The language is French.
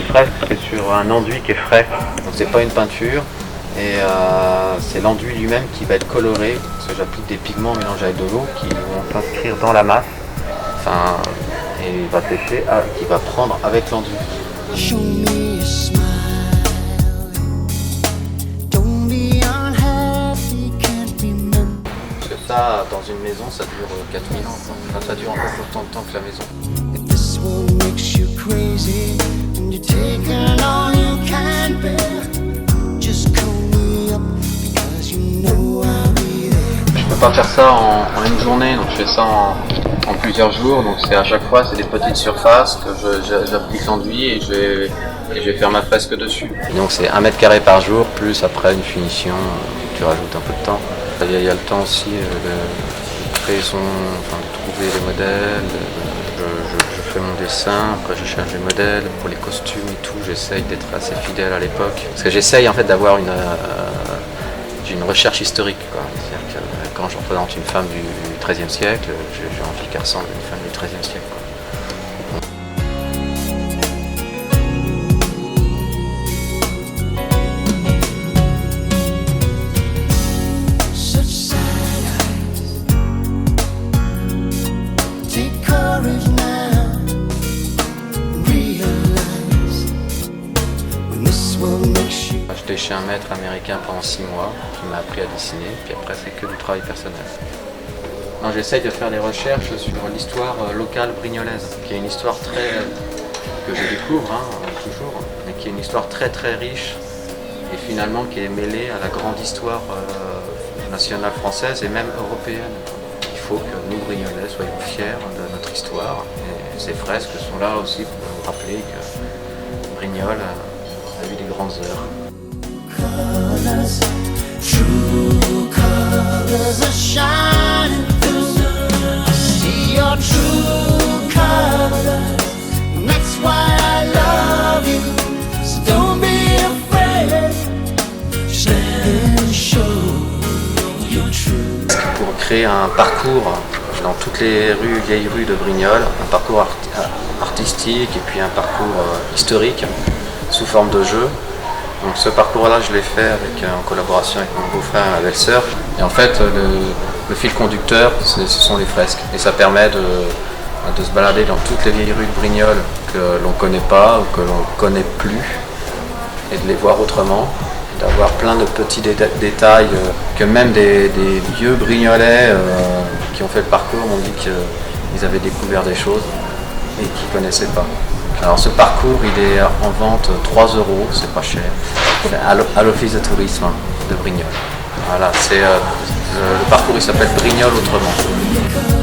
fresque, c'est sur un enduit qui est frais. Donc c'est pas une peinture. Et c'est l'enduit lui-même qui va être coloré, parce que j'applique des pigments mélangés avec de l'eau qui vont s'inscrire dans la masse, et il va sécher, qui va prendre avec l'enduit. Parce que ça, dans une maison, ça dure 4000 ans. Enfin, ça dure encore autant de temps que la maison. Je peux pas faire ça en une journée, donc je fais ça en plusieurs jours. Donc c'est à chaque fois c'est des petites surfaces que j'applique l'enduit et je vais faire ma fresque dessus. Et donc c'est 1 mètre carré par jour, plus après une finition, tu rajoutes un peu de temps. Il y a le temps aussi de créer de trouver les modèles. Je fais mon dessin, après je cherche les modèles pour les costumes et tout. J'essaye d'être assez fidèle à l'époque, parce que j'essaye en fait d'avoir une recherche historique, quoi. C'est-à-dire que quand je représente une femme du XIIIe siècle, j'ai envie qu'elle ressemble à une femme du XIIIe siècle, quoi. J'étais chez un maître américain pendant 6 mois qui m'a appris à dessiner, puis après c'est que du travail personnel. J'essaye de faire des recherches sur l'histoire locale brignolaise, qui est une histoire que je découvre toujours, mais qui est une histoire très très riche et finalement qui est mêlée à la grande histoire nationale française et même européenne. Il faut que nous Brignolais soyons fiers de notre histoire, et ces fresques sont là aussi pour nous rappeler que Brignoles a eu des grandes heures. True colors are shining through. I see your true colors, and that's why I love you. So don't be afraid, just let me show you true. Pour créer un parcours dans toutes les vieilles rues de Brignoles, un parcours artistique et puis un parcours historique sous forme de jeu. Donc ce parcours-là, je l'ai fait en collaboration avec mon beau-frère et ma belle-sœur. Et en fait, le fil conducteur, ce sont les fresques. Et ça permet de se balader dans toutes les vieilles rues de Brignoles que l'on ne connaît pas ou que l'on ne connaît plus, et de les voir autrement, d'avoir plein de petits détails que même des vieux Brignolais qui ont fait le parcours m'ont dit qu'ils avaient découvert des choses et qu'ils ne connaissaient pas. Alors ce parcours, il est en vente 3 €, c'est pas cher, à l'office de tourisme de Brignoles. Voilà, le parcours il s'appelle Brignoles autrement.